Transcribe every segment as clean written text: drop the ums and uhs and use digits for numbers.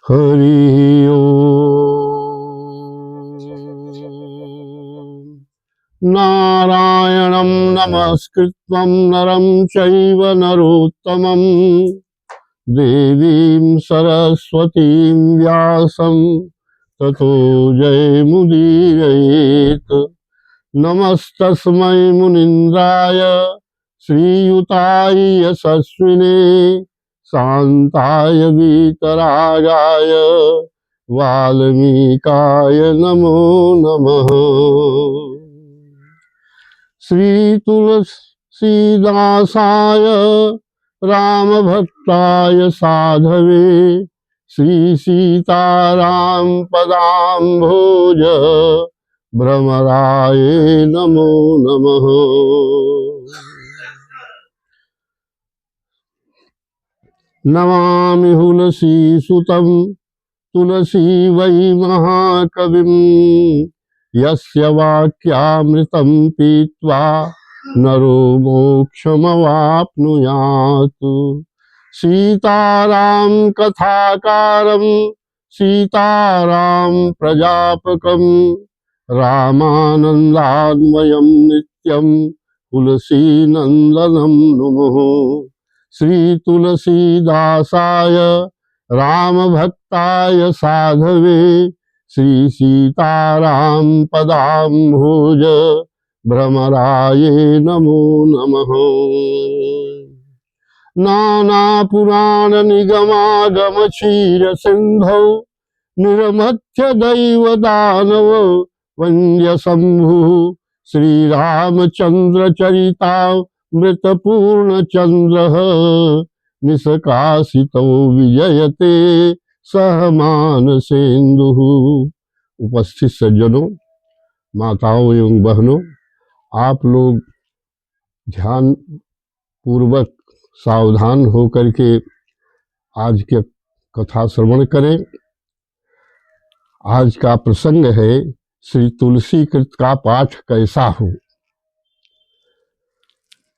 हरि ओम। नारायणं नमस्कृत्यं नरं चैव नरोत्तमं देवीं सरस्वतीं व्यासं ततो जयमुदीरयेत्। नमस्तस्मै मुनीन्द्राय श्रीयुताय यशस्विने शान्ताय वीतरागाय वाल्मीकाय नमो नमः। श्री तुलसीदासाय रामभक्ताय साधवे श्री सीताराम पदाम्भोज भ्रमराय नमो नमः। नमामि तुलसीसुतं तुलसी वै महाकविं यस्य वाक्यामृतं पीत्वा नरो मोक्षमवाप्नुयात्। सीताराम कथाकारं सीताराम प्रजापकं रामानन्दान्वयं नित्यं तुलसीनन्दनं नुमः। श्री तुलसीदासाय रामभक्ताय साधवे श्री सीताराम पदाम्भोज भ्रमराय नमो नमः। नाना पुराण निगमागम क्षीर सिंधौ निरमथ्य दैव दानव वन्द्य शंभु श्री रामचंद्र चरिता मृत पूर्ण चंद्र निष्कासितो विजयते सहमानसेन्दु। उपस्थित सज्जनों, माताओं एवं बहनों, आप लोग ध्यान पूर्वक सावधान होकर के आज के कथा श्रवण करें। आज का प्रसंग है श्री तुलसी कृत का पाठ कैसा हो।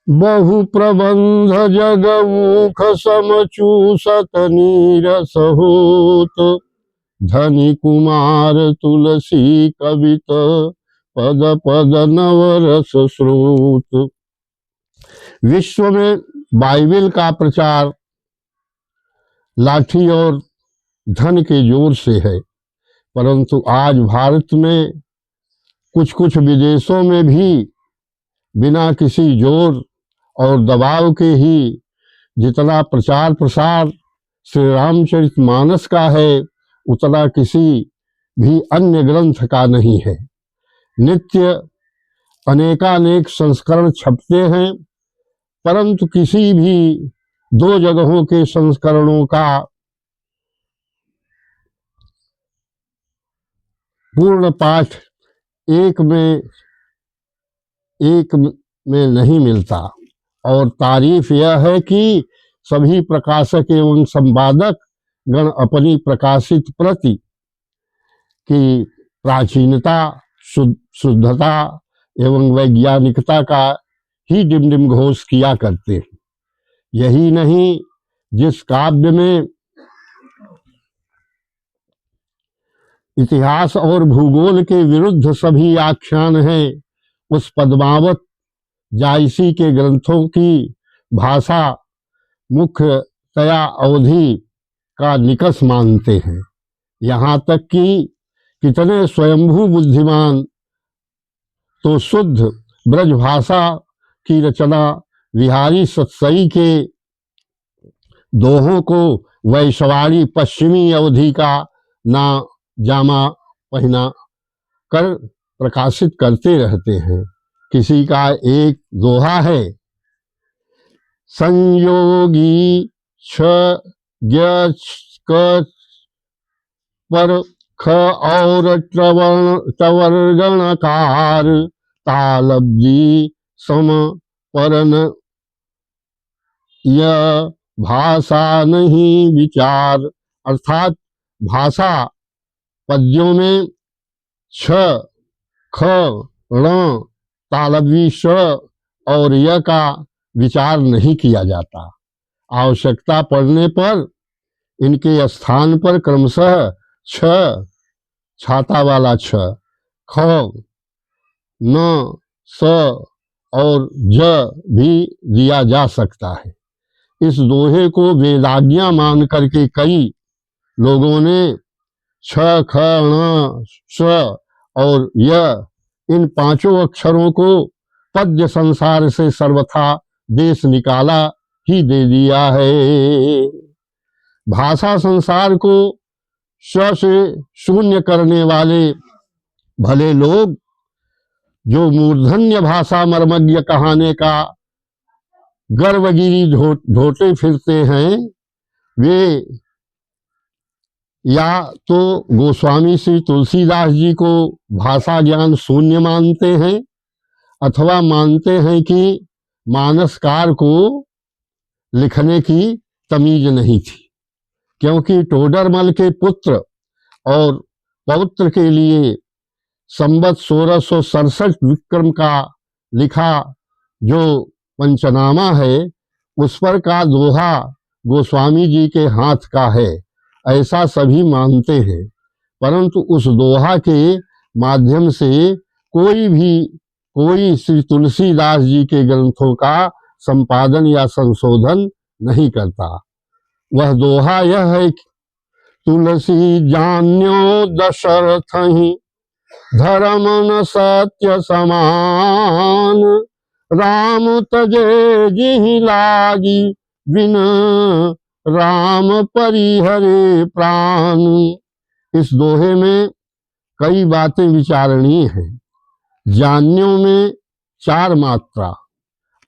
बहु प्रबंध जगऊख समचूसत नीरस होत धनी कुमार तुलसी कवित पद पद नवरस स्रोत। विश्व में बाइबिल का प्रचार लाठी और धन के जोर से है, परंतु आज भारत में कुछ कुछ विदेशों में भी बिना किसी जोर और दबाव के ही जितना प्रचार प्रसार श्री रामचरितमानस का है उतना किसी भी अन्य ग्रंथ का नहीं है। नित्य अनेकानेक संस्करण छपते हैं, परंतु किसी भी दो जगहों के संस्करणों का पूर्ण पाठ एक में नहीं मिलता। और तारीफ यह है कि सभी प्रकाशक एवं संपादक गण अपनी प्रकाशित प्रति की प्राचीनता, शुद्धता एवं वैज्ञानिकता का ही डिमडिम घोष किया करते हैं। यही नहीं, जिस काव्य में इतिहास और भूगोल के विरुद्ध सभी आख्यान हैं, उस पद्मावत जायसी के ग्रंथों की भाषा मुख्यतया अवधि का निकष मानते हैं। यहाँ तक कि कितने स्वयंभू बुद्धिमान तो शुद्ध ब्रज भाषा की रचना विहारी सत्सई के दोहों को वैशवाणी पश्चिमी अवधि का ना जामा पहना कर प्रकाशित करते रहते हैं। किसी का एक दोहा है, संयोगी छ पर ख और टवर्गणकार तालब्दी सम परन यह भाषा नहीं विचार। अर्थात भाषा पद्यों में छ ख ण तालव्य श और य का विचार नहीं किया जाता। आवश्यकता पड़ने पर इनके स्थान पर क्रमशः छ, छाता वाला छ, ख, न, स और ज भी दिया जा सकता है। इस दोहे को वेदाज्ञा मान करके कई लोगों ने छ, ख, ण, स और य इन पांचों अक्षरों को पद्य संसार से सर्वथा देश निकाला ही दे दिया है। भाषा संसार को स से शून्य करने वाले भले लोग जो मूर्धन्य भाषा मर्मज्ञ कहाने का गर्वगिरी ढोते फिरते हैं, वे या तो गोस्वामी श्री तुलसीदास जी को भाषा ज्ञान शून्य मानते हैं, अथवा मानते हैं कि मानसकार को लिखने की तमीज नहीं थी, क्योंकि टोडरमल के पुत्र और पौत्र के लिए संवत 1667 विक्रम का लिखा जो पंचनामा है, उस पर का दोहा गोस्वामी जी के हाथ का है, ऐसा सभी मानते हैं। परंतु उस दोहा के माध्यम से कोई श्री तुलसीदास जी के ग्रंथों का संपादन या संशोधन नहीं करता। वह दोहा यह है कि तुलसी जान्यो दशरथ ही धर्म न सत्य समान, राम तजे जिहि लागी बिन राम परिहरे प्राण। इस दोहे में कई बातें विचारणीय हैं। जान्यों में 4 मात्रा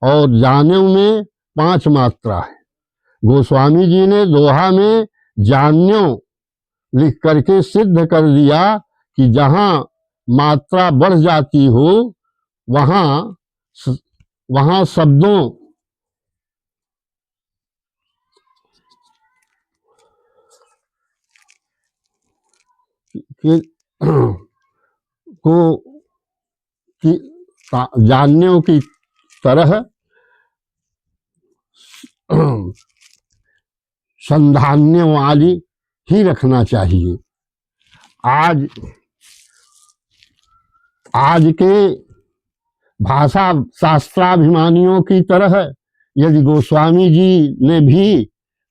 और जानेव में 5 मात्रा है। गोस्वामी जी ने दोहा में जान्यों लिख करके सिद्ध कर दिया कि जहां मात्रा बढ़ जाती हो वहां शब्दों को जान्यों की तरह संधान्य वाली ही रखना चाहिए। आज के भाषा शास्त्राभिमानियों की तरह यदि गोस्वामी जी ने भी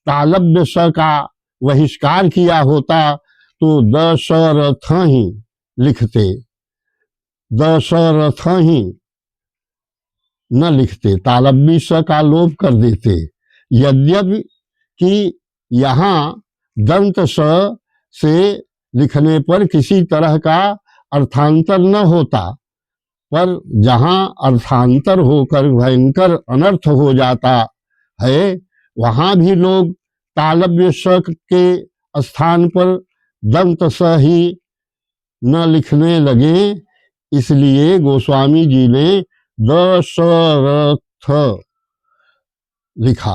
तालव्य स का बहिष्कार किया होता तो दशरथ ही लिखते, दशरथ ही न लिखते, तालव्य स का लोप कर देते। यद्यपि कि यहाँ दंत स से लिखने पर किसी तरह का अर्थांतर न होता, पर जहाँ अर्थांतर होकर भयंकर अनर्थ हो जाता है वहाँ भी लोग तालव्य स के स्थान पर दंत स ही न लिखने लगे। इसलिए गोस्वामी जी ने दशरथ लिखा।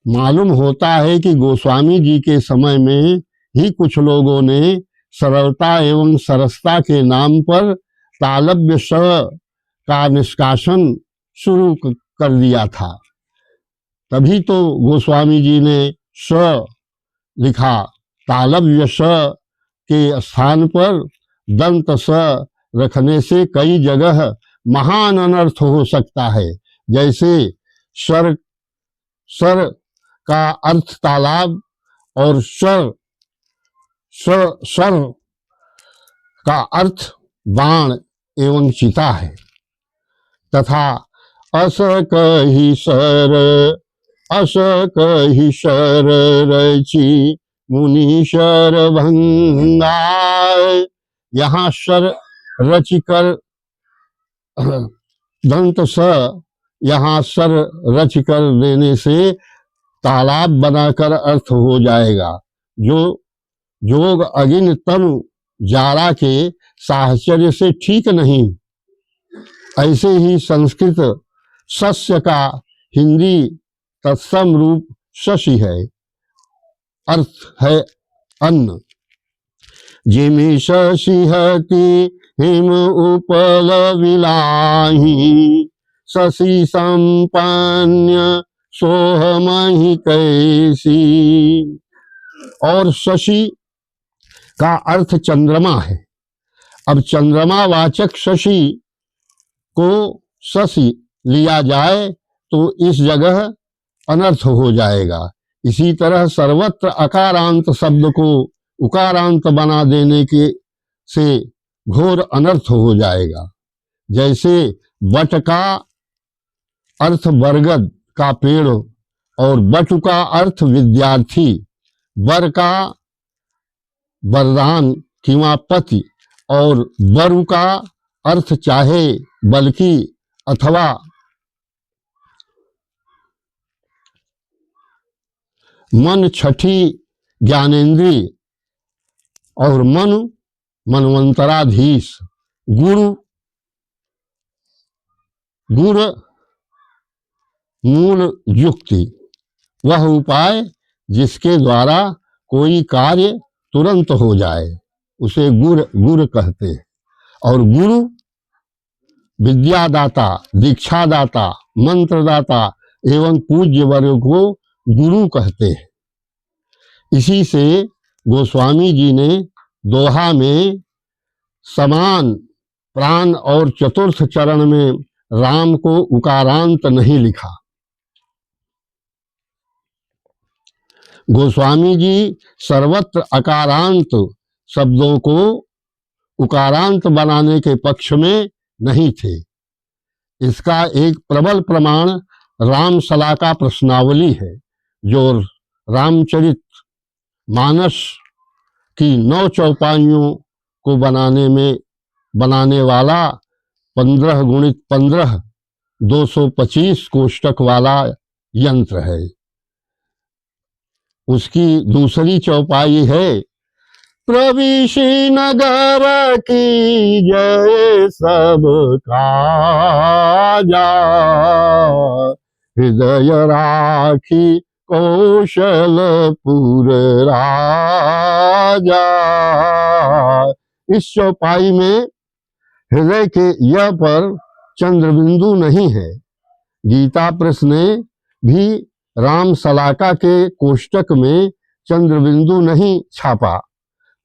मालूम होता है कि गोस्वामी जी के समय में ही कुछ लोगों ने सरलता एवं सरसता के नाम पर तालव्य स का निष्कासन शुरू कर दिया था। तभी तो गोस्वामी जी ने स लिखा। तालव्य स के स्थान पर दंत स रखने से कई जगह महान अनर्थ हो सकता है। जैसे सर का अर्थ तालाब और सर का अर्थ बाण एवं चिता है। तथा अस कही सर रची मुनि शर भंगा। यहाँ शर रचिकर दंत स यहाँ सर रच कर देने से तालाब बनाकर अर्थ हो जाएगा। जो जोग अगिन तनु जाड़ा के साहचर्य से ठीक नहीं। ऐसे ही संस्कृत सस्य का हिंदी तत्सम रूप शशि है, अर्थ है अन्न। जिमि शशिहति हिम उपल विलाही, शशि संपन्न सोहमहि कैसी। और शशि का अर्थ चंद्रमा है। अब चंद्रमा वाचक शशि को शशि लिया जाए तो इस जगह अनर्थ हो जाएगा। इसी तरह सर्वत्र अकारांत शब्द को उकारांत बना देने के से घोर अनर्थ हो जाएगा। जैसे बट का अर्थ बरगद का पेड़ और बटु का अर्थ विद्यार्थी, बर का वरदान किंवा पति और बरु का अर्थ चाहे बल्कि अथवा मन छठी ज्ञानेन्द्रिय और मन मनवंतराधीश, गुरु गुण मूल युक्ति, वह उपाय जिसके द्वारा कोई कार्य तुरंत हो जाए उसे गुर कहते हैं। और गुरु विद्यादाता, दीक्षादाता, मंत्रदाता एवं पूज्य वर्ग को गुरु कहते हैं। इसी से गोस्वामी जी ने दोहा में समान प्राण और चतुर्थ चरण में राम को उकारांत नहीं लिखा। गोस्वामी जी सर्वत्र अकारांत शब्दों को उकारांत बनाने के पक्ष में नहीं थे। इसका एक प्रबल प्रमाण राम शलाका प्रश्नावली है, जो रामचरित मानस की 9 चौपाइयों को बनाने वाला 15 गुणित 15 225 कोष्टक वाला यंत्र है। उसकी दूसरी चौपाई है, प्रविशी नगर की जय सब काजा, हृदय राखी कौशलपुर राजा। इस चौपाई में हृदय के य पर चंद्रबिंदु नहीं है। गीता प्रेस ने भी राम शलाका के कोष्टक में चंद्रबिंदु नहीं छापा,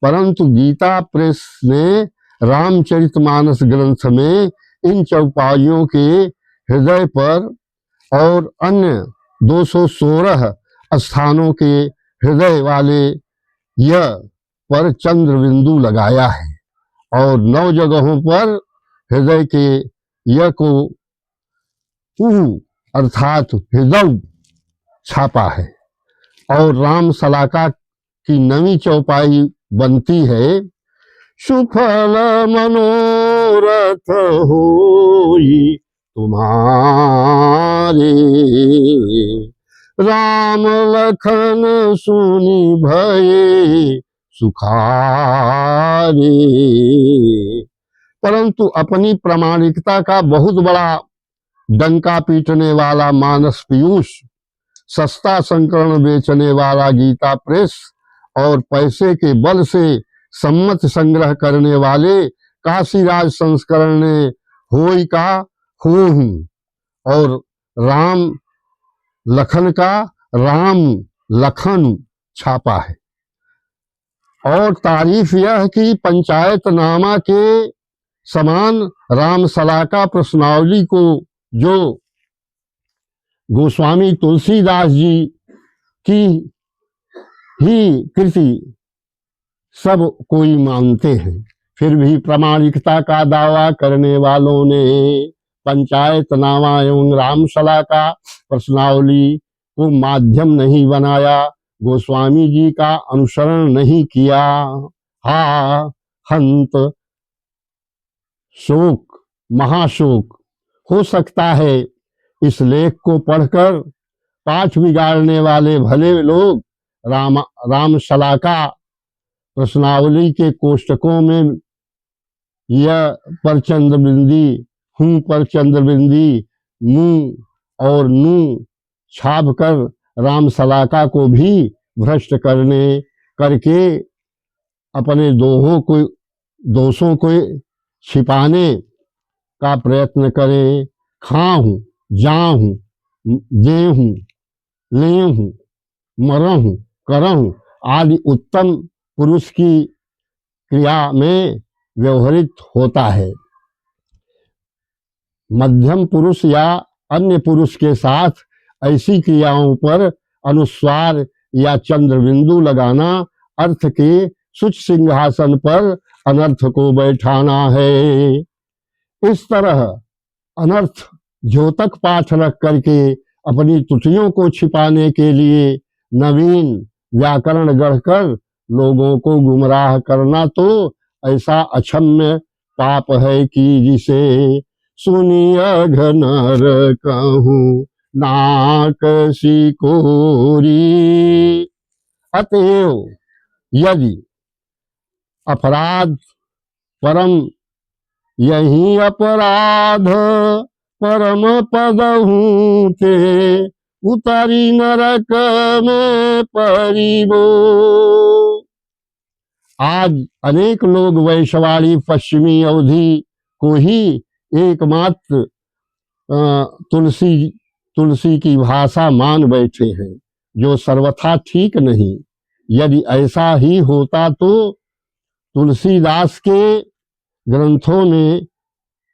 परंतु गीता प्रेस ने रामचरितमानस ग्रंथ में इन चौपाइयों के हृदय पर और अन्य 216 स्थानों के हृदय वाले यह पर चंद्रबिंदु लगाया है और 9 जगहों पर हृदय के यह को अर्थात हृदय छापा है। और राम शलाका की 9वीं चौपाई बनती है, सुफल मनोरथ होई तुम्हारे, राम लखन सुनि भये सुखारे। परंतु अपनी प्रामाणिकता का बहुत बड़ा डंका पीटने वाला मानस पीयूष, सस्ता संकरण बेचने वाला गीता प्रेस और पैसे के बल से सम्मत संग्रह करने वाले काशीराज संस्करण ने होई का होहूं और राम लखन का राम लखन छापा है। और तारीफ यह कि पंचायत नामा के समान राम शलाका प्रश्नावली को जो गोस्वामी तुलसीदास जी की ही कृति सब कोई मानते हैं, फिर भी प्रामाणिकता का दावा करने वालों ने पंचायत नामा एवं राम शलाका प्रश्नावली को माध्यम नहीं बनाया, गोस्वामी जी का अनुसरण नहीं किया। हा हंत शोक महाशोक। हो सकता है इस लेख को पढ़कर पाठ बिगाड़ने वाले भले लोग राम शलाका प्रश्नावली के कोष्टकों में यह पर चंद्रबिंदी, हूं पर चंद्रबिंदी, मुंह और नू छाप कर राम शलाका को भी भ्रष्ट करके अपने दोषों को छिपाने का प्रयत्न करें। खाहूं जाहूं देहूं लेहूं, मरहूं, करहूं आदि उत्तम पुरुष की क्रिया में व्यवहृत होता है। मध्यम पुरुष या अन्य पुरुष के साथ ऐसी क्रियाओं पर अनुस्वार या चंद्रबिंदु लगाना अर्थ के सुच सिंहासन पर अनर्थ को बैठाना है। इस तरह अनर्थ द्योतक पाठ रख करके अपनी त्रुटियों को छिपाने के लिए नवीन व्याकरण गढ़कर लोगों को गुमराह करना तो ऐसा अक्षम्य पाप है कि जिसे सुनिय घनर कहूँ नाकसी कोरी। अतएव यदि अपराध परम यही अपराध परम पद हूँ ते उतारी नरक में परिबो। आज अनेक लोग वैश्यवाड़ी पश्चिमी अवधि को ही एकमात्र तुलसी की भाषा मान बैठे हैं, जो सर्वथा ठीक नहीं। यदि ऐसा ही होता तो तुलसीदास के ग्रंथों में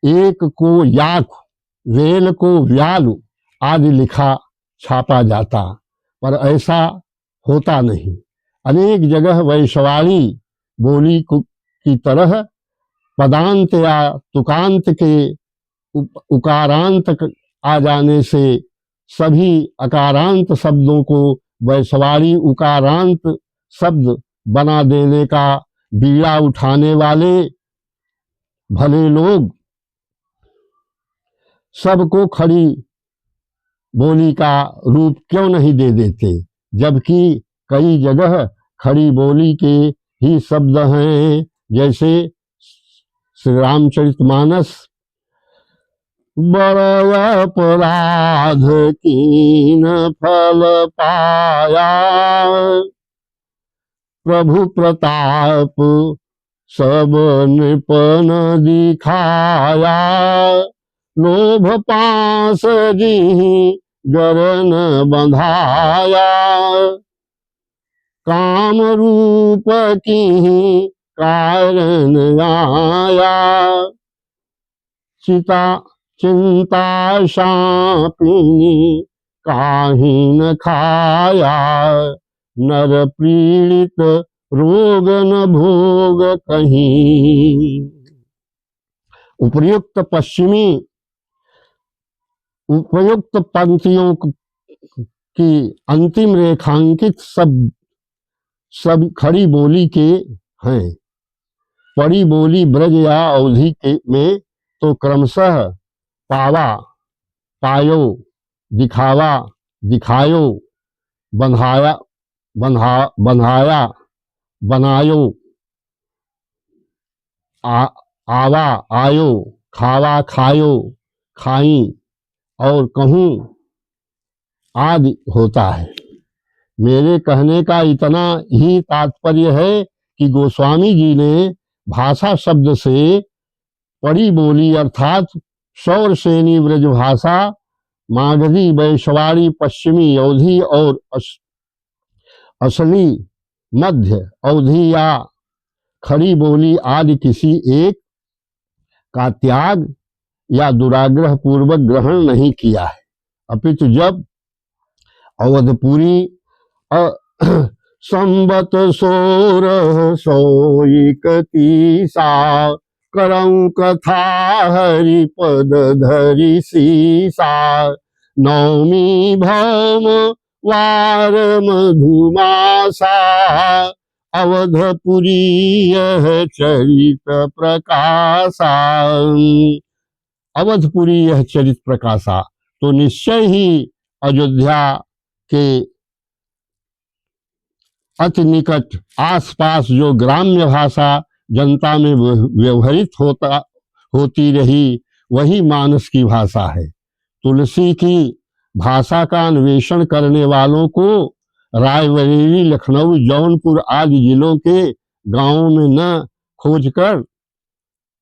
एक को याक, वेल को व्यालु आदि लिखा छापा जाता, पर ऐसा होता नहीं। अनेक जगह वैश्यवाड़ी बोली की तरह पदांत या तुकांत के उकारांत आ जाने से सभी अकारांत शब्दों को वैश्यवाड़ी उकारांत शब्द बना देने का बीड़ा उठाने वाले भले लोग सबको खड़ी बोली का रूप क्यों नहीं दे देते, जबकि कई जगह खड़ी बोली के ही शब्द हैं। जैसे श्री रामचरितमानस, बड़ अपराध कीन फल पाया प्रभु प्रताप सब नृपन दिखाया लोभ पास जी गरन बंधाया काम रूप की कारण आया चिंता शापिनी काहि न खाया नर पीड़ित रोग न भोग कहीं। उपयुक्त पंक्तियों की अंतिम रेखांकित सब खड़ी बोली के हैं। पड़ी बोली ब्रज या अवधि के में तो क्रमशः पावा, पायो, दिखावा, दिखायो, बंधाया, बंधाया, बनायो, आवा, आयो, खावा, खायो, खाई और कहूँ आदि होता है। मेरे कहने का इतना ही तात्पर्य है कि गोस्वामी जी ने भाषा शब्द से पड़ी बोली अर्थात सौर सेनी ब्रज भाषा, मागधी, वैश्यवाड़ी, पश्चिमी अवधि और असली मध्य अवधि या खड़ी बोली आदि किसी एक का त्याग या दुराग्रह पूर्वक ग्रहण नहीं किया है, अपितु जब अवधपुरी संबत 1631 करऊं कथा हरि पद धरि सीसा नवमी भौम वार मधुमासा अवधपुरी यह चरित प्रकाशा। अवधपुरी यह चरित प्रकाशा तो निश्चय ही अयोध्या के अति निकट आसपास जो ग्राम्य भाषा जनता में व्यवहृत होती रही वही मानस की भाषा है। तुलसी की भाषा का अन्वेषण करने वालों को रायबरेली, लखनऊ, जौनपुर आदि जिलों के गांवों में न खोजकर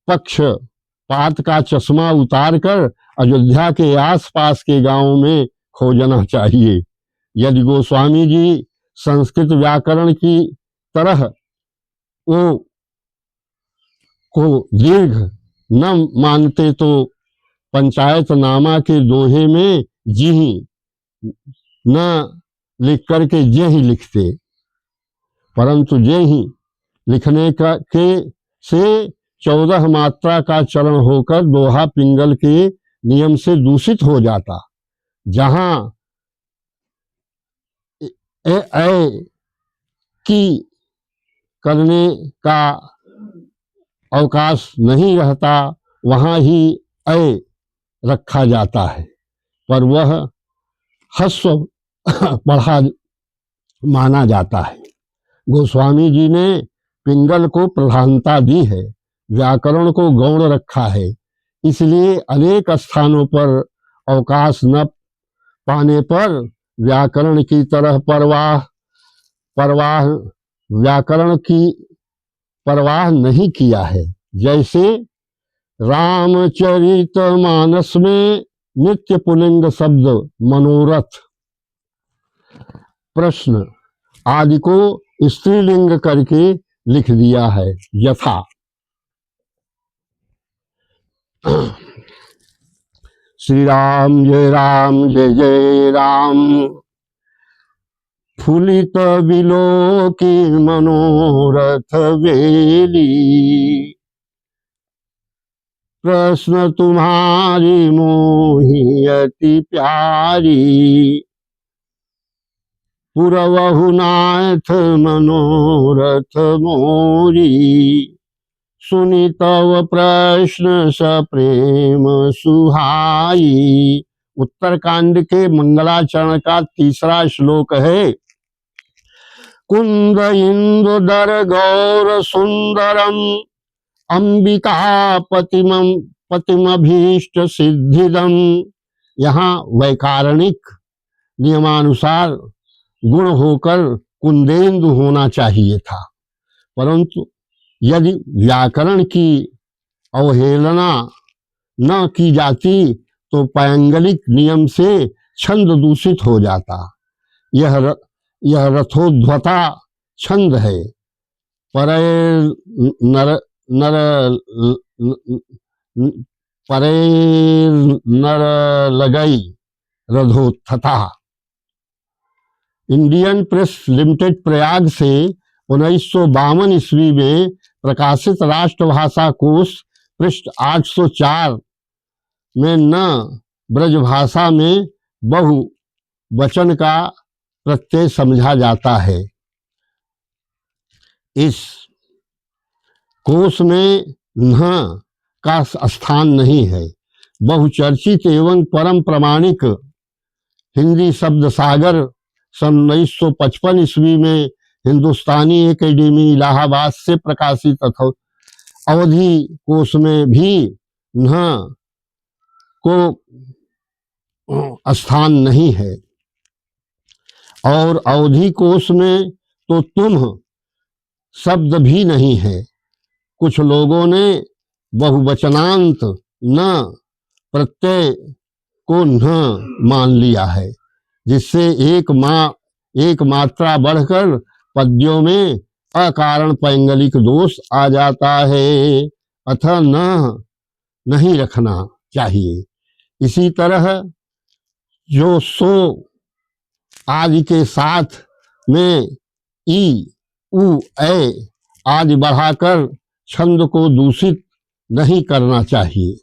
पक्षपात का चश्मा उतारकर अयोध्या के आसपास के गांवों में खोजना चाहिए। यदि गोस्वामी जी संस्कृत व्याकरण की तरह वो को दीर्घ न मानते तो पंचायतनामा के दोहे में जी न लिख करके जे ही लिखते, परंतु जे ही लिखने का के से 14 मात्रा का चरण होकर दोहा पिंगल के नियम से दूषित हो जाता। जहां ए की करने का अवकाश नहीं रहता, वहां ही ए रखा जाता है, पर वह हस्व पढ़ा माना जाता है। गोस्वामी जी ने पिंगल को प्रधानता दी है, व्याकरण को गौण रखा है, इसलिए अनेक स्थानों पर अवकाश न पाने पर व्याकरण की तरह परवाह व्याकरण की परवाह नहीं किया है। जैसे रामचरित मानस में नित्य पुल्लिंग शब्द मनोरथ प्रश्न आदि को स्त्रीलिंग करके लिख दिया है। यथा श्री राम जय जय राम, फुलित विलोकी मनोरथ वेली, प्रश्न तुम्हारी मोही अति प्यारी, पुरवहुनाथ मनोरथ मोरी, सुनि तव प्रश्न सप्रेम सुहाई। उत्तरकांड के मंगलाचरण का तीसरा श्लोक है। कुंद इंदुदर गौर सुंदरम, अंबिका पतिमभीष्ट सिद्धिदम। यहाँ वैकारणिक नियमानुसार गुण होकर कुंदेंदु होना चाहिए था, परंतु यदि व्याकरण की अवहेलना न की जाती तो पैंगलिक नियम से छंद दूषित हो जाता। यह रथोध्वता छंद है। परे नर लगई रथोत्थता। इंडियन प्रेस लिमिटेड प्रयाग से 1952 ईस्वी में प्रकाशित राष्ट्रभाषा कोश पृष्ठ 804 में न ब्रजभाषा में बहुवचन का प्रत्यय समझा जाता है। इस कोश में न का स्थान नहीं है। बहुचर्चित एवं परम प्रमाणिक हिंदी शब्द सागर सन 1955 ईस्वी में हिंदुस्तानी एकेडमी इलाहाबाद से प्रकाशित अथवा अवधि कोश में भी न को स्थान नहीं है, और अवधि कोश में तो तुम शब्द भी नहीं है। कुछ लोगों ने बहुवचनांत न प्रत्यय को न मान लिया है, जिससे एक मात्रा बढ़कर पद्यों में अकारण पैंगलिक दोष आ जाता है, अतः नहीं रखना चाहिए। इसी तरह जो सो आदि के साथ में ई उ ए आदि बढ़ाकर छंद को दूषित नहीं करना चाहिए।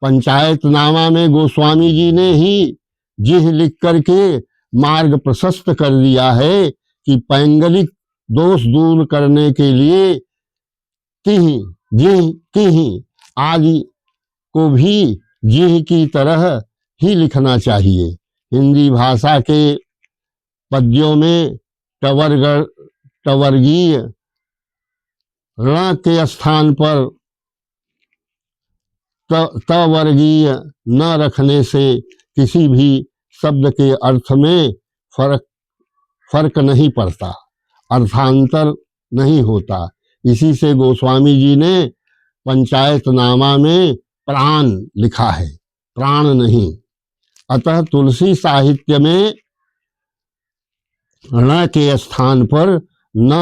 पंचायतनामा में गोस्वामी जी ने ही जिह लिख करके मार्ग प्रशस्त कर दिया है कि पैंगलिक दोष दूर करने के लिए तिह जिह तिह आदि को भी जिह की तरह ही लिखना चाहिए। हिंदी भाषा के पद्यों में टवर्गीय ण के स्थान पर तवर्गीय न रखने से किसी भी शब्द के अर्थ में फर्क नहीं पड़ता, अर्थांतर नहीं होता। इसी से गोस्वामी जी ने पंचायतनामा में प्राण लिखा है, प्राण नहीं। अतः तुलसी साहित्य में न के स्थान पर न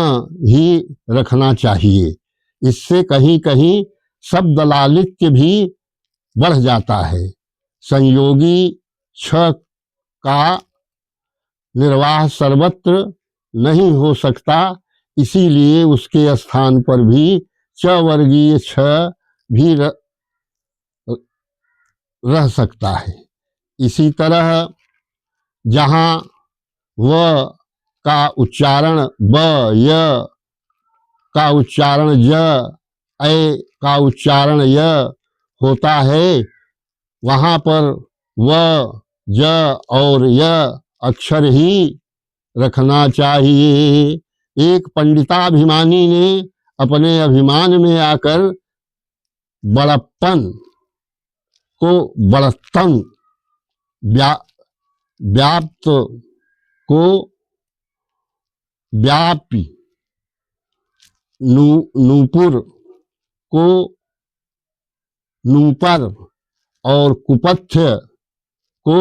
ही रखना चाहिए। इससे कहीं कहीं शब्द लालित्य भी बढ़ जाता है। संयोगी छ का निर्वाह सर्वत्र नहीं हो सकता, इसीलिए उसके स्थान पर भी च वर्गीय छ भी रह सकता है। इसी तरह जहाँ व का उच्चारण ब, य का उच्चारण ज, ए का उच्चारण य होता है, वहाँ पर व, ज और य अक्षर ही रखना चाहिए। एक पंडिताभिमानी ने अपने अभिमान में आकर बड़प्पन को बड़त्तन, व्याप्त को व्यापी, नूपुर को नूपर और कुपथ्य को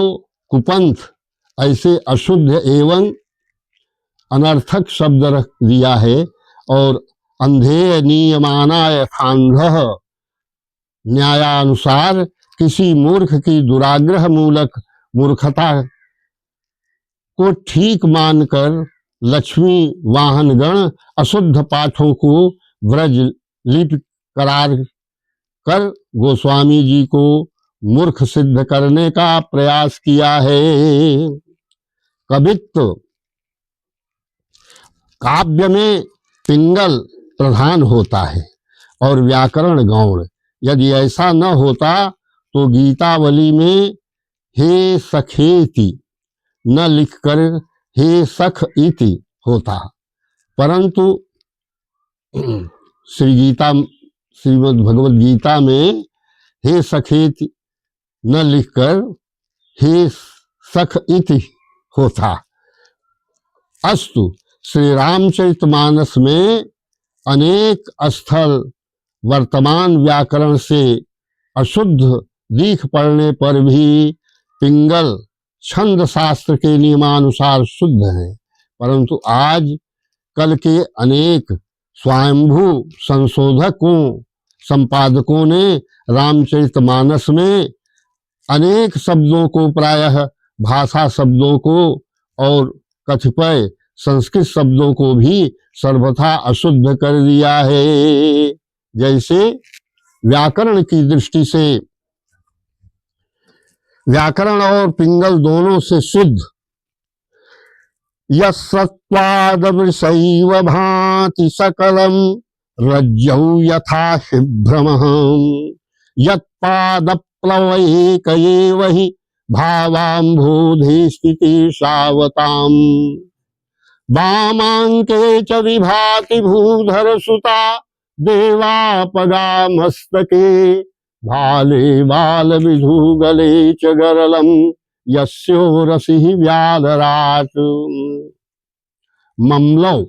कुपंथ ऐसे अशुद्ध एवं अनर्थक शब्द रख दिया है। और अंधेय नियमानाय थांधः न्यायानुसार किसी मूर्ख की दुराग्रह मूलक मूर्खता को ठीक मानकर लक्ष्मी वाहनगण अशुद्ध पाठों को व्रज लिपि करार कर गोस्वामी जी को मूर्ख सिद्ध करने का प्रयास किया है। कवित्व काव्य में पिंगल प्रधान होता है और व्याकरण गौण। यदि ऐसा न होता तो गीतावली में हे सखेति न लिखकर हे सख इति होता, परंतु श्रीमद् भगवद गीता में हे सखेति न लिखकर हे सख इति होता। अस्तु, श्री रामचरितमानस में अनेक स्थल वर्तमान व्याकरण से अशुद्ध दिख पड़ने पर भी पिंगल छंद शास्त्र के नियमानुसार शुद्ध हैं, परंतु आज कल के अनेक स्वयंभू संशोधकों संपादकों ने रामचरितमानस में अनेक शब्दों को, प्रायः भाषा शब्दों को और कतिपय संस्कृत शब्दों को भी सर्वथा अशुद्ध कर दिया है। जैसे व्याकरण की दृष्टि से व्याकरण और पिंगल दोनों से शुद्ध यस्त्वादमृषैव भाति सकलम रज्जौ यथा शिभ्रमः यत्पादप्लवैक एव हि भावाम्भोधे स्थितिर्षावताम् वामाङ्के च विभाति भूधरसुता देवापगा मस्तके भाले बालविधुगले च गरलम् यस्योरसि व्याधरात्। मम्लौ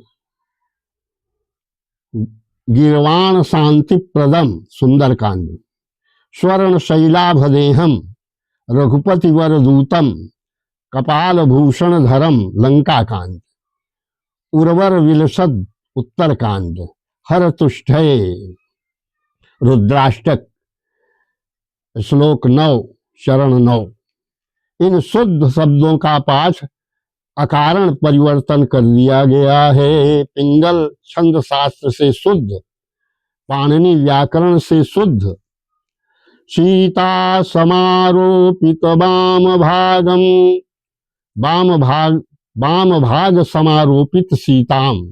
गिर्वाण शांति प्रदम सुंदरकांड। स्वर्ण शैलाभदेहम रघुपति वरदूतम कपाल भूषण धरम लंकाकांड। उर्वर विलसद उत्तरकांड। हर तुष्टय रुद्राष्टक श्लोक 9 चरण 9। इन शुद्ध शब्दों का पाठ अकारण परिवर्तन कर दिया गया है। पिंगल छंद शास्त्र से शुद्ध, पाणिनि व्याकरण से शुद्ध। सीता समारोपित वाम भाग समारोपित सीताम।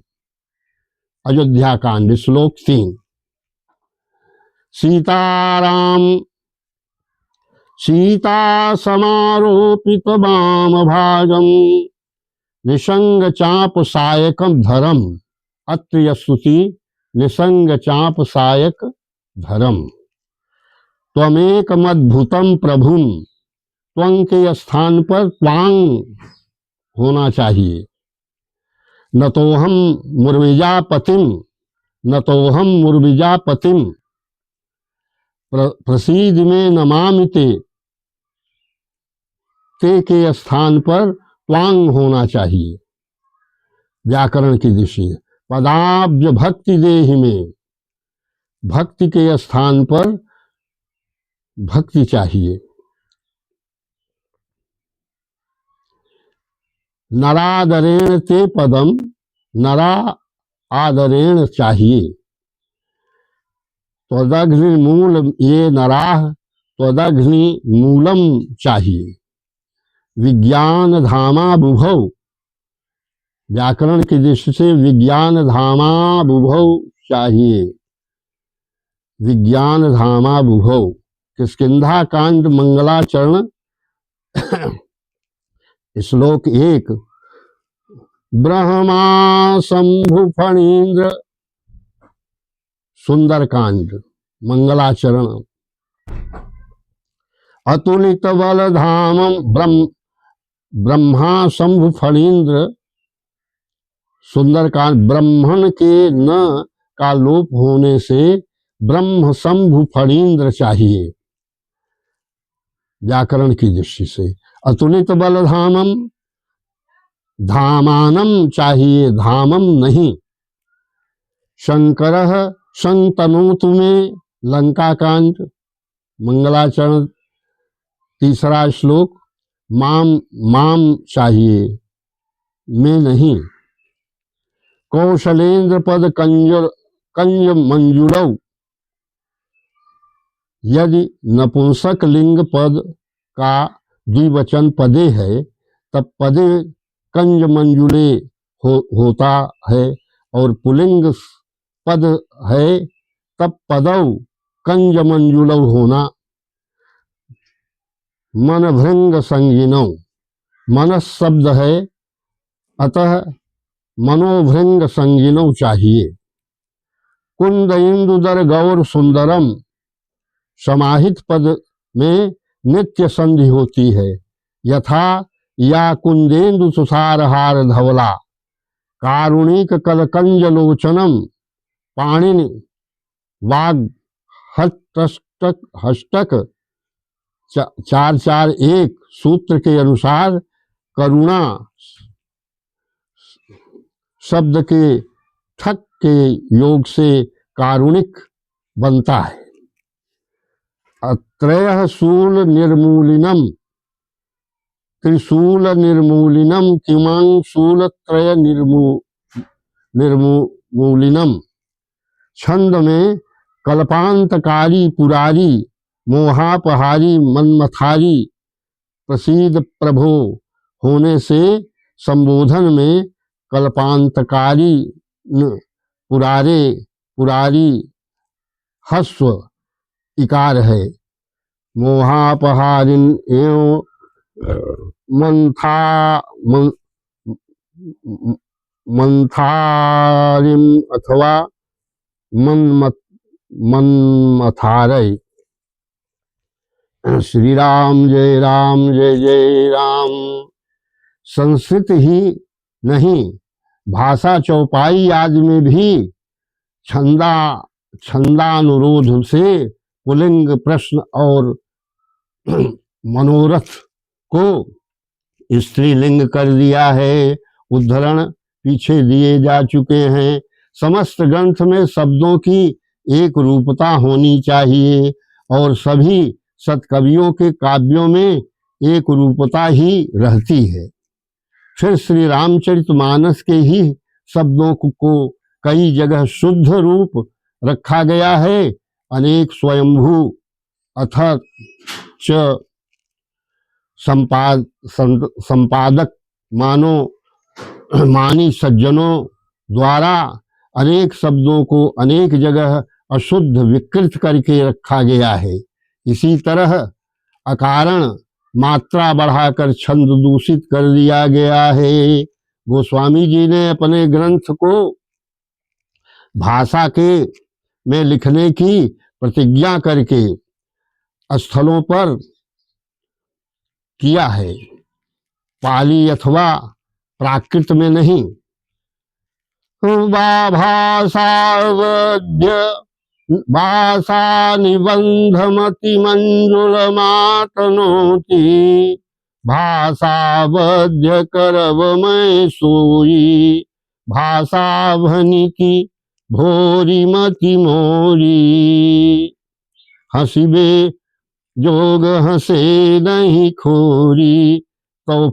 अयोध्या कांड श्लोक 3। सीता समारोपित वाम भागम निसंग चाप सायकम धरम। अत्र यस्तुति निसंग चाप सायक धरम। त्वमेकमद्भुतम प्रभुम। त्वं के स्थान पर त्वांग होना चाहिए। न तो हम मुर्विजापतिम प्रसीद में नमामिते, ते के स्थान पर त्वांग होना चाहिए। व्याकरण की दृष्टि से। पदाब्ज भक्ति देहि में, भक्ति के स्थान पर भक्ति चाहिए। नरादरेण ते पदम, नरा आदरेण चाहिए। त्वदग्नि मूल ये नराह, त्वदग्नि मूलम चाहिए। विज्ञान धामा बुभौ, व्याकरण की दृष्टि से विज्ञान धामा बुभौ चाहिए। विज्ञान धामा बुभौ। किष्किंधा कांड मंगलाचरण श्लोक 1। ब्रह्मा शंभु फणीन्द्र, सुंदरकांड मंगलाचरण। अतुलित बल धामम ब्रह्मा शंभु फणीन्द्र, सुंदरकांड। ब्रह्मण के न का लोप होने से ब्रह्म शंभु फणीन्द्र चाहिए व्याकरण की दृष्टि से। अतुलित बल धामम, धामानम चाहिए, धामम नहीं। शंकर संतनोतु में, लंका कांड मंगलाचरण 3 श्लोक। माम, माम चाहिए, में नहीं। कौशलेंद्र पद कंज मंजुड़ौ, यदि नपुंसक लिंग पद का द्विवचन पदे है तब पदे कंज मंजुले होता है, और पुलिंग पद है तब पदौ कंज मंजुलौ होना। मन भृंग संगिनौ, मनस शब्द है, अतः मनोभृंग संगिनौ चाहिए। कुंद इंदुदर गौर सुंदरम, समाहित पद में नित्य संधि होती है। यथा या कुंदेन्दु तुषारहार धवला, कारुणिक कलकंज लोचनम, पाणिनि वाग हष्टक 441 सूत्र के अनुसार करुणा शब्द के ठक के योग से कारुणिक बनता है। अत्रयः शूल निर्मूलिनम, त्रिशूल निर्मूलिनम, किमां शूलत्रय निर्मूलिनम। छंद में कल्पांतकारी पुरारी, मोहापहारी मन्मथारी, प्रसीद प्रभो होने से संबोधन में कल्पांतकारी पुरारे, पुरारी हस्व इकार है। मोहापहारिन एवं मंथारिम अथवा मन्मथारय। श्री राम जय जय राम। संस्कृत ही नहीं, भाषा चौपाई आदि में भी छंदानुरोध से पुलिंग प्रश्न और मनोरथ को स्त्रीलिंग कर दिया है। उद्धरण पीछे दिए जा चुके हैं। समस्त ग्रंथ में शब्दों की एक रूपता होनी चाहिए और सभी सत्कवियों के काव्यों में एक रूपता ही रहती है। फिर श्री रामचरितमानस के ही शब्दों को कई जगह शुद्ध रूप रखा गया है, अनेक स्वयंभू अथ च संपादक मानी सज्जनों द्वारा अनेक शब्दों को अनेक जगह अशुद्ध विकृत करके रखा गया है। इसी तरह अकारण मात्रा बढ़ाकर छंद दूषित कर दिया गया है। गोस्वामी जी ने अपने ग्रंथ को भाषा के में लिखने की प्रतिज्ञा करके स्थलों पर किया है, पाली अथवा प्राकृत में नहीं। भाषा निबंधमति मंजुल मातनोति, भाषा वध्य करब मैं सोई, भाषा भनिकी भोरी मति मोरी। हंसिबे जोग हंसे नहीं खोरी। तौ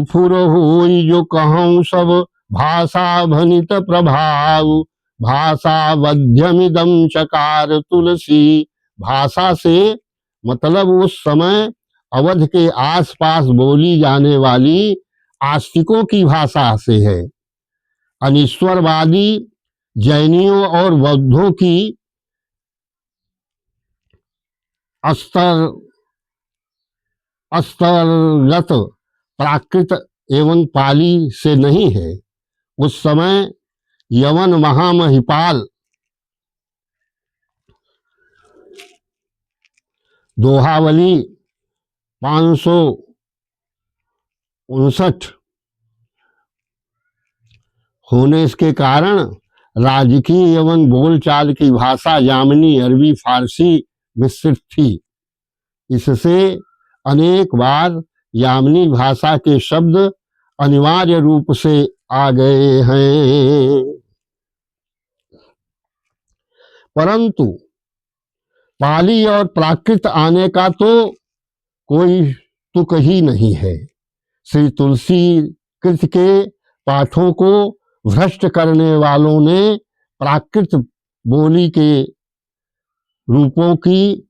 फुर होई जो कहूँ सब भाषा भनित प्रभाव। भाषा वध्यमिदम चकार तुलसी। भाषा से मतलब उस समय अवध के आसपास बोली जाने वाली आस्तिकों की भाषा से है। अनीश्वरवादी जैनियों और बौद्धों की अस्तरगत प्राकृत एवं पाली से नहीं है। उस समय यवन महामहिपाल दोहावली 559 होने के कारण राजकीय एवं बोलचाल की भाषा यामिनी अरबी फारसी मिश्रित थी। इससे अनेक बार यामिनी भाषा के शब्द अनिवार्य रूप से आ गए हैं, परंतु पाली और प्राकृत आने का तो कोई तुक ही नहीं है। श्री तुलसी कृत के पाठों को भ्रष्ट करने वालों ने प्राकृत बोली के रूपों की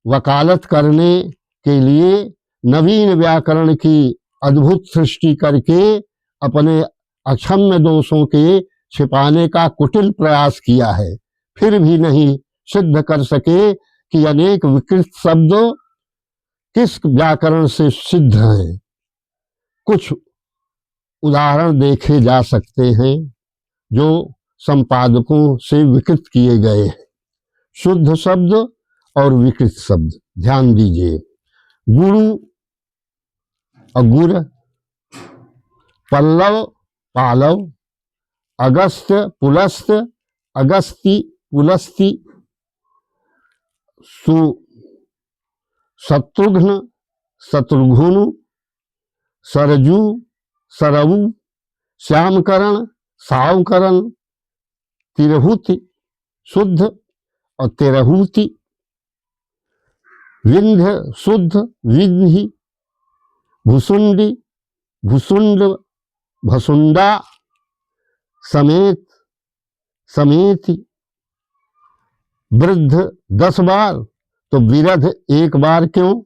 वकालत करने के लिए नवीन व्याकरण की अद्भुत सृष्टि करके अपने अक्षम्य दोषों के छिपाने का कुटिल प्रयास किया है। फिर भी नहीं सिद्ध कर सके कि अनेक विकृत शब्द किस व्याकरण से सिद्ध हैं। कुछ उदाहरण देखे जा सकते हैं जो संपादकों से विकृत किए गए हैं। शुद्ध शब्द और विकृत शब्द ध्यान दीजिए। गुरु अगुर, पल्लव पालव, अगस्त पुलस्त, अगस्ती पुलस्ती, शत्रुघ्न शत्रुघ्नु, सरजू सरवु, श्यामकरण सावकरण, तिरहुति शुद्ध और तिरहुति, विंध्य शुद्ध विंध्य, भुसुंडी भुसुंड, भसुंडा, समेत समेति। वृद्ध 10 बार तो विरध 1 बार क्यों?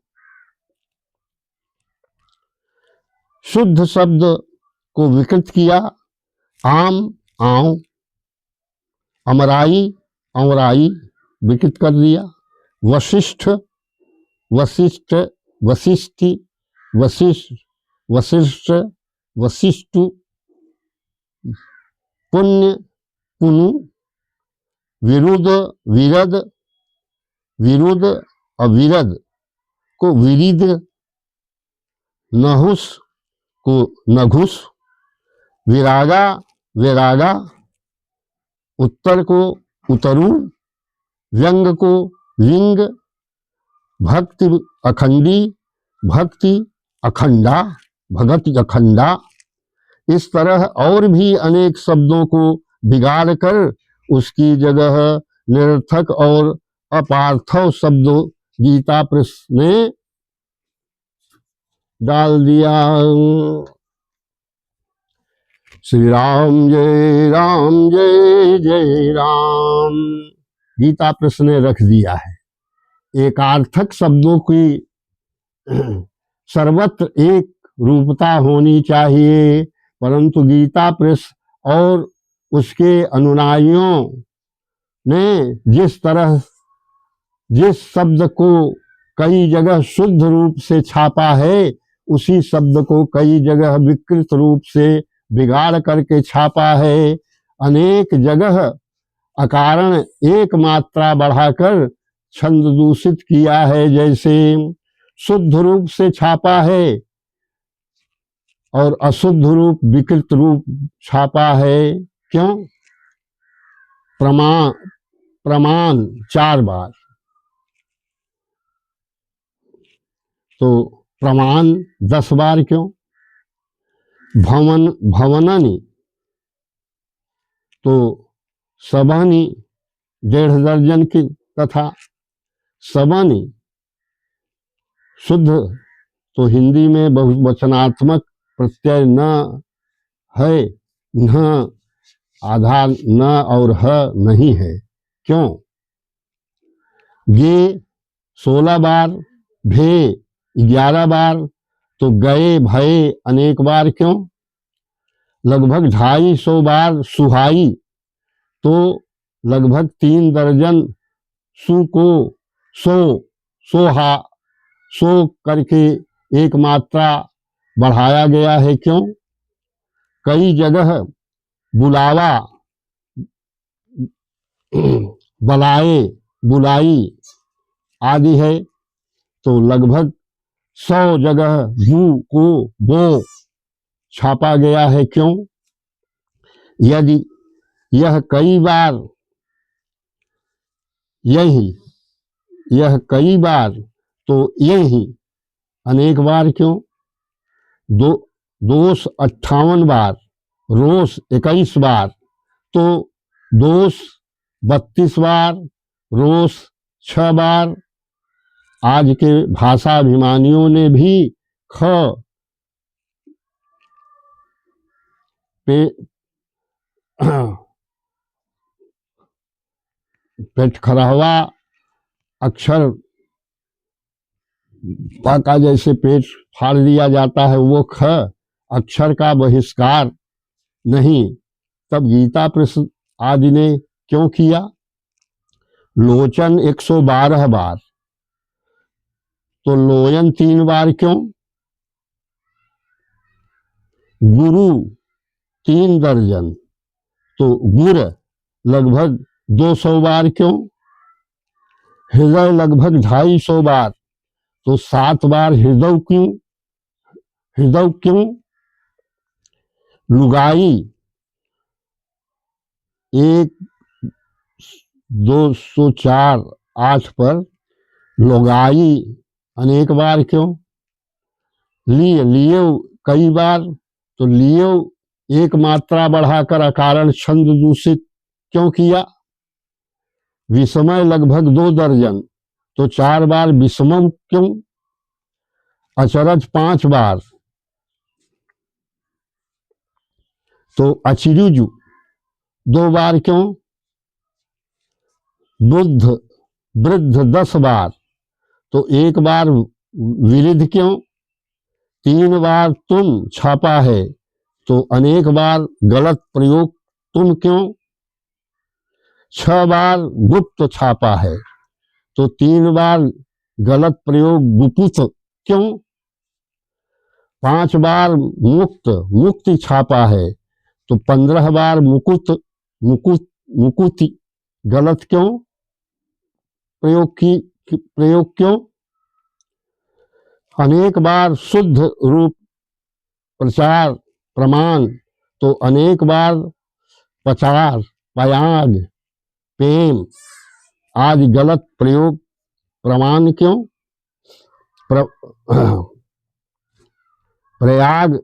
शुद्ध शब्द को विकृत किया। आम आव, अमराई अमराई विकृत कर दिया। वशिष्ठ वशिष्ठ, वशिष्ठि वशिष्ठ, वशिष्ठ वशिष्ठु, पुण्य पुनु, विरुद्ध विरद, विरुद्ध अविरद को विरिद, नहुस को नघुस, विरागा विरागा, उत्तर को उतरु, व्यंग को विंग, भक्ति अखंडी, भक्ति अखंडा, भगति अखंडा। इस तरह और भी अनेक शब्दों को बिगाड़ कर उसकी जगह निरर्थक और अपार्थव शब्द गीता प्रेस ने डाल दिया। श्री राम जय राम जय जय राम गीता प्रेस ने रख दिया है। एकार्थक शब्दों की सर्वत्र एक रूपता होनी चाहिए, परंतु गीता प्रेस और उसके अनुयायियों ने जिस शब्द को कई जगह शुद्ध रूप से छापा है, उसी शब्द को कई जगह विकृत रूप से बिगाड़ करके छापा है। अनेक जगह अकारण एक मात्रा बढ़ाकर छंद दूषित किया है, जैसे शुद्ध रूप से छापा है और अशुद्ध रूप विकृत रूप छापा है। क्यों? प्रमाण 4 बार, तो प्रमाण 10 बार क्यों? भवननि तो सबानी 1.5 दर्जन की तथा सबानी शुद्ध तो हिंदी में बहुवचनात्मक प्रत्यय न है, न आधार, न और ह नहीं है। क्यों? गे 16 बार, भे 11 बार, तो गए भये अनेक बार क्यों? लगभग 250 बार सुहाई, तो लगभग 3 दर्जन सु को सो, सोहा, सो करके एक मात्रा बढ़ाया गया है। क्यों? कई जगह बुलावा, बलाए, बुलाई आदि है, तो लगभग 100 जगह बू को बो छापा गया है। क्यों? यदि यह कई बार, यह कई बार, तो यही अनेक बार क्यों? दोष 58 बार, रोष 21 बार, तो दोष 32 बार, रोष 6 बार। आज के भाषाभिमानियों ने भी ख पे पेटखरहवा अक्षर का जैसे पेट फाड़ दिया जाता है, वो ख अक्षर का बहिष्कार नहीं तब गीता प्रश्न आदि ने क्यों किया? लोचन 112 बार, तो लोयन 3 बार क्यों? गुरु 3 दर्जन, तो गुर लगभग 200 बार क्यों? हृदय लगभग 250 बार, तो 7 बार हृदय क्यों? हृदय क्यों? लुगाई 1-204 8 पर लुगाई अनेक बार क्यों? लियो कई बार, तो लियो एक मात्रा बढ़ाकर अकारण छंद दूषित क्यों किया? विषमय लगभग 2 दर्जन, तो 4 बार विषमम क्यों? अचरज 5 बार, तो अचिरुजु 2 बार क्यों? बुद्ध वृद्ध 10 बार, तो 1 बार विरुद्ध क्यों? 3 बार तुम छापा है, तो अनेक बार गलत प्रयोग तुम क्यों? 6 बार गुप्त छापा है, तो 3 बार गलत प्रयोग गुपुत क्यों? 5 बार मुक्ति छापा है, तो 15 बार मुकुति गलत क्यों? प्रयोग क्यों? अनेक बार शुद्ध रूप प्रचार प्रमाण, तो अनेक बार पचार पयाग प्रेम आदि गलत प्रयोग प्रमाण क्यों? प्रयाग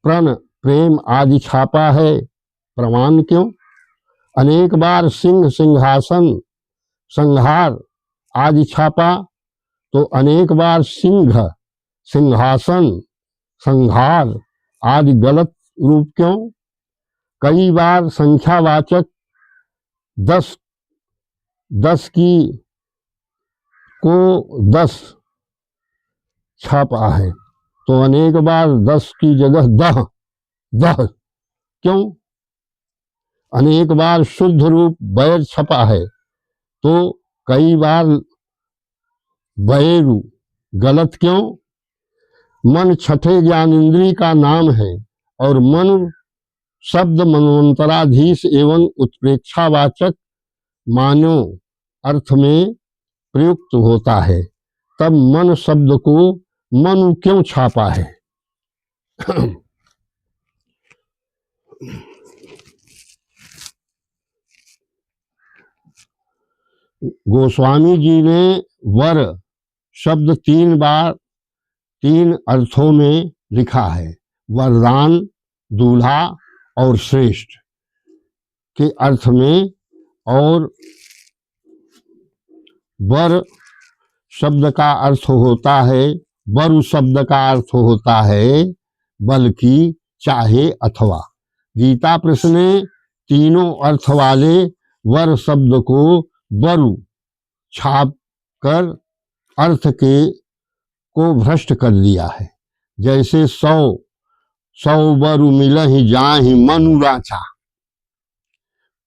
प्रण प्रेम आदि छापा है, प्रमाण क्यों? अनेक बार सिंह सिंहासन संहार आदि छापा, तो अनेक बार सिंह सिंहासन संहार आदि गलत रूप क्यों? कई बार संख्यावाचक 10 की को 10 छापा है, तो अनेक बार 10 की जगह दह क्यों? अनेक बार शुद्ध रूप बैर छपा है, तो कई बार बैरु गलत क्यों? मन 6ठे ज्ञानेन्द्रिय का नाम है और मन शब्द मनवंतराधीश एवं उत्प्रेक्षावाचक मानो अर्थ में प्रयुक्त होता है, तब मन शब्द को मनु क्यों छापा है? गोस्वामी जी ने वर शब्द 3 बार 3 अर्थों में लिखा है। वरदान, दूल्हा और श्रेष्ठ के अर्थ में, और वर शब्द का अर्थ होता है, वरु शब्द का अर्थ होता है बल्कि, चाहे, अथवा। गीता प्रश्न ने तीनों अर्थ वाले वर शब्द को वरु छाप कर अर्थ के को भ्रष्ट कर दिया है। जैसे सौ बरु मिलहि जाहि मनु राचा,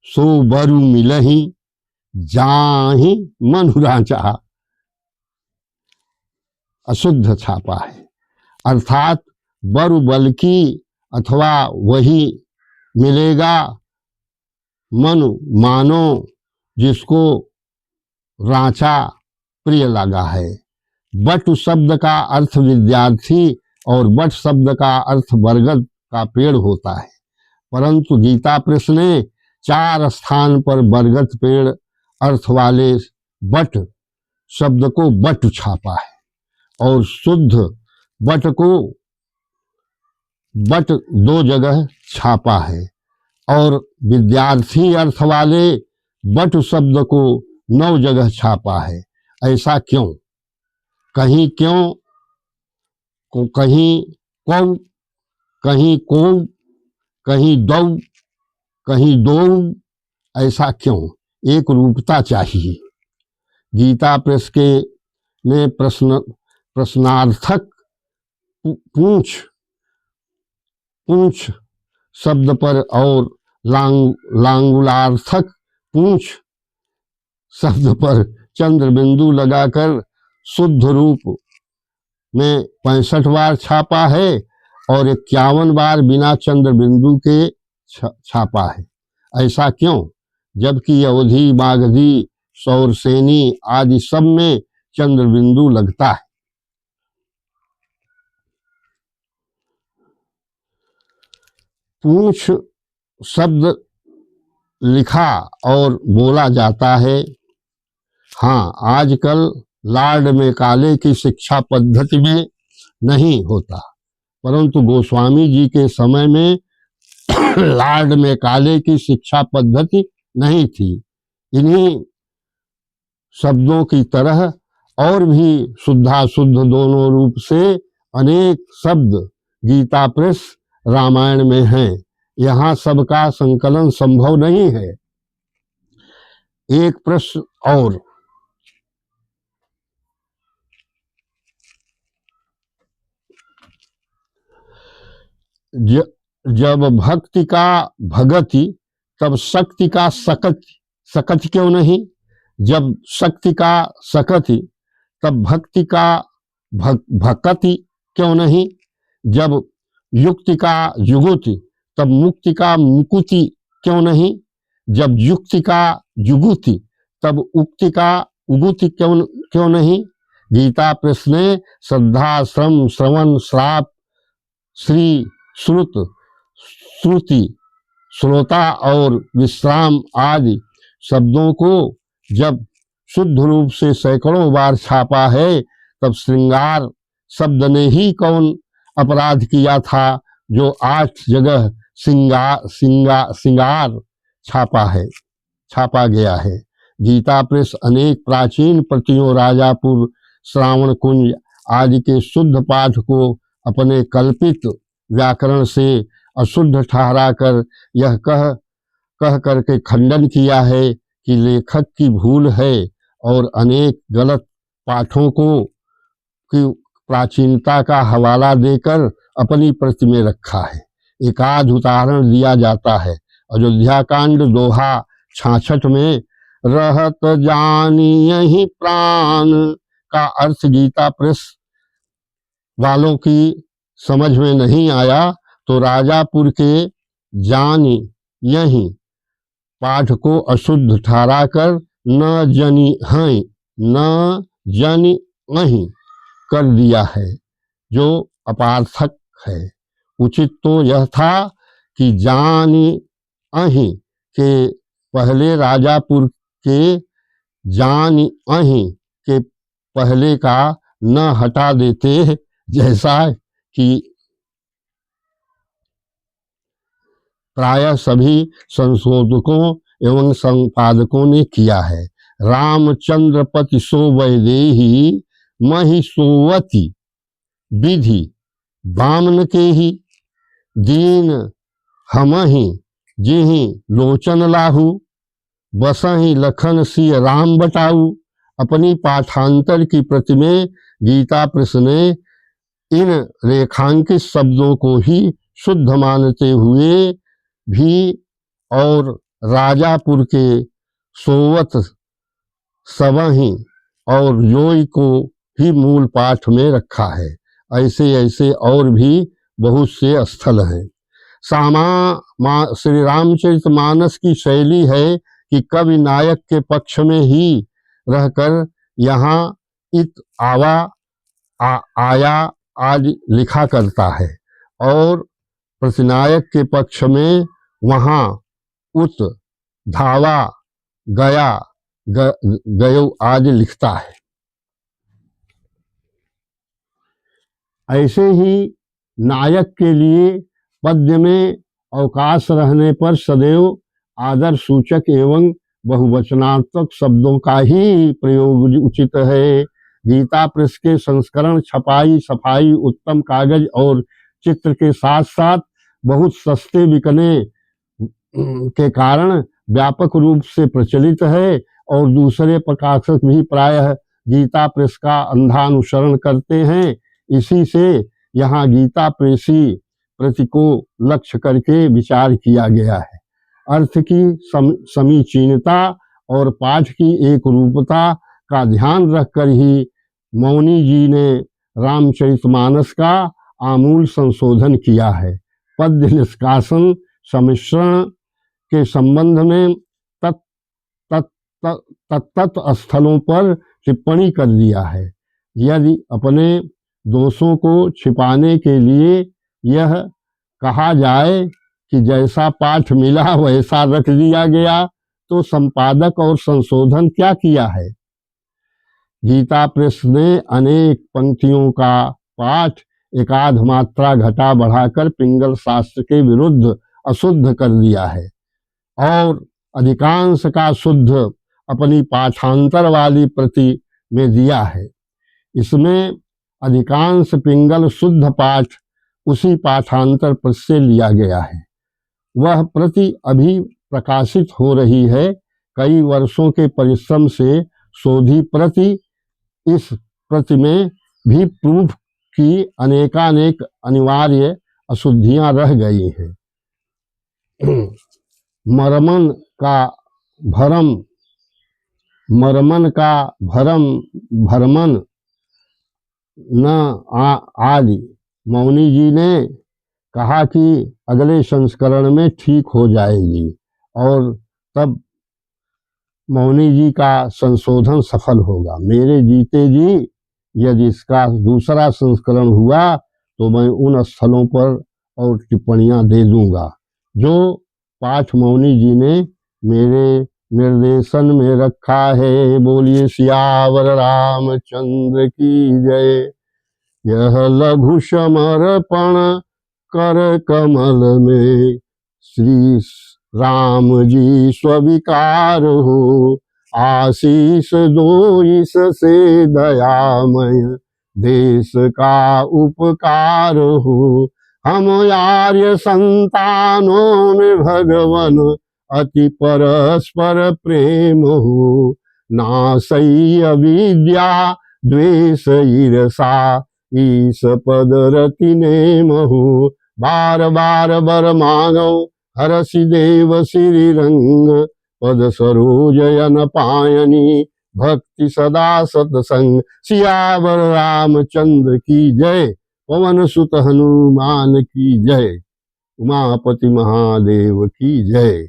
सो बरु मिलहि जाहि मनु राचा, अशुद्ध छापा है। अर्थात बरु बल्कि अथवा वही मिलेगा, मनु मानो जिसको रांचा प्रिय लगा है। बट शब्द का अर्थ विद्यार्थी और बट शब्द का अर्थ बरगद का पेड़ होता है, परंतु गीता प्रेस ने 4 स्थान पर बरगद पेड़ अर्थ वाले बट शब्द को बट छापा है और शुद्ध बट को बट 2 जगह छापा है और विद्यार्थी अर्थ वाले बट शब्द को 9 जगह छापा है। ऐसा क्यों? कहीं क्यों, कहीं कौ, कहीं को, कहीं दौ, कहीं दो, ऐसा क्यों? एक रूपता चाहिए। गीता प्रेस के ने प्रश्नार्थक पूंछ शब्द पर और लांगुलार्थक पूंछ शब्द पर चंद्र बिंदु लगाकर शुद्ध रूप में 65 बार छापा है और 51 बार बिना चंद्र बिंदु के छापा है। ऐसा क्यों? जबकि अवधि, मागधी, सौरसेनी आदि सब में चंद्र बिंदु लगता है। पूंछ शब्द लिखा और बोला जाता है। हाँ, आजकल लार्ड मेकाले की शिक्षा पद्धति में नहीं होता, परंतु गोस्वामी जी के समय में लार्ड मेकाले की शिक्षा पद्धति नहीं थी। इन्हीं शब्दों की तरह और भी शुद्धाशुद्ध दोनों रूप से अनेक शब्द गीता प्रेस रामायण में हैं। यहाँ सबका संकलन संभव नहीं है। एक प्रश्न और, जब भक्ति का भगति तब शक्ति का सकति, सकति क्यों नहीं? जब शक्ति का सकति तब भक्ति का भक्ति क्यों नहीं? जब युक्ति का जुगुति तब मुक्ति का मुकुति क्यों नहीं? जब युक्ति का जुगुति तब उक्ति का उगुति क्यों नहीं? गीता प्रेस ने श्रद्धा, श्रम, श्रवण, श्राप, श्री, श्रुत, श्रुति, श्रोता और विश्राम आदि शब्दों को जब शुद्ध रूप से सैकड़ों बार छापा है, तब श्रृंगार शब्द ने ही कौन अपराध किया था जो 8 जगह सिंगार छापा गया है। गीता प्रेस अनेक प्राचीन प्रतियों, राजापुर, श्रावण कुंज आदि के शुद्ध पाठ को अपने कल्पित व्याकरण से अशुद्ध ठहराकर यह कह करके खंडन किया है कि लेखक की भूल है और अनेक गलत पाठों को की प्राचीनता का हवाला देकर अपनी प्रति में रखा है। एकाध उदाहरण दिया जाता है। अयोध्या कांड दोहा 66 में रहत जानियहि प्राण का अर्थ गीता प्रेस वालों की समझ में नहीं आया तो राजापुर के जानी यही पाठ को अशुद्ध ठहराकर न जनी नहीं कर दिया है, जो अपार्थक है। उचित तो यह था कि जानी अहि के पहले राजापुर के जानी अहि के पहले का न हटा देते, जैसा कि प्रायः सभी संशोधकों एवं संपादकों ने किया है। रामचंद्र पति सो वैदेही मही सोवती विधि बामन के ही दीन हमहि जिहि लोचन लाहू बसहि लखन सिय राम बटाऊ। अपनी पाठांतर की प्रति में गीता प्रेस ने इन रेखांकित शब्दों को ही शुद्ध मानते हुए भी और राजापुर के सोवत सबहि और योई को ही मूल पाठ में रखा है। ऐसे ऐसे और भी बहुत से स्थल हैं। श्री रामचरितमानस की शैली है कि कवि नायक के पक्ष में ही रहकर यहाँ इत आवा आया आदि लिखा करता है और प्रतिनायक के पक्ष में वहाँ उत धावा गया गयो आदि लिखता है। ऐसे ही नायक के लिए पद्य में अवकाश रहने पर सदैव आदर सूचक एवं बहुवचनात्मक शब्दों का ही प्रयोग उचित है। गीता प्रेस के संस्करण छपाई सफाई उत्तम कागज और चित्र के साथ साथ बहुत सस्ते बिकने के कारण व्यापक रूप से प्रचलित है और दूसरे प्रकाशक भी प्रायः गीता प्रेस का अंधा अनुसरण करते हैं। इसी से यहाँ गीता प्रेसी प्रति को लक्ष्य करके विचार किया गया है। अर्थ की समीचीनता और पाठ की एक रूपता का ध्यान रखकर ही मौनी जी ने रामचरितमानस का आमूल संशोधन किया है। पद्य निष्कासन सम्मिश्रण के संबंध में तत्त स्थलों पर टिप्पणी कर दिया है। यदि अपने दोषों को छिपाने के लिए यह कहा जाए कि जैसा पाठ मिला वैसा रख दिया गया तो संपादक और संशोधन क्या किया है। गीता प्रेस ने अनेक पंक्तियों का पाठ एकाध मात्रा घटा बढ़ाकर पिंगल शास्त्र के विरुद्ध अशुद्ध कर दिया है और अधिकांश का शुद्ध अपनी पाठांतर वाली प्रति में दिया है। इसमें अधिकांश पिंगल शुद्ध पाठ उसी पाठांतर पर से लिया गया है। वह प्रति अभी प्रकाशित हो रही है। कई वर्षों के परिश्रम से शोधी प्रति इस प्रति में भी प्रूफ की अनेकानेक अनिवार्य अशुद्धियां रह गई हैं। मरमन का भरमन न आदि मौनी जी ने कहा कि अगले संस्करण में ठीक हो जाएगी और तब मौनी जी का संशोधन सफल होगा। मेरे जीते जी यदि इसका दूसरा संस्करण हुआ तो मैं उन स्थलों पर और टिप्पणियां दे दूंगा जो पाठ मौनी जी ने मेरे निर्देशन में रखा है। बोलिए सियावर रामचंद्र की जय। यह लघु समर्पण कर कमल में श्री राम जी स्वीकार हो। आशीष दो इससे दयामय देश का उपकार हो। हम आर्य संतानों में भगवन अति परस्पर प्रेम हो। नासई अविद्या द्वेष ईर्षा ईश पद रति नेम हो। बार बार बर मांगो हरसि देव श्री रंग पद सरोजयन पायनी भक्ति सदा सतसंग। सियावर रामचंद्र की जय। पवन सुत हनुमान की जय। उमापति महादेव की जय।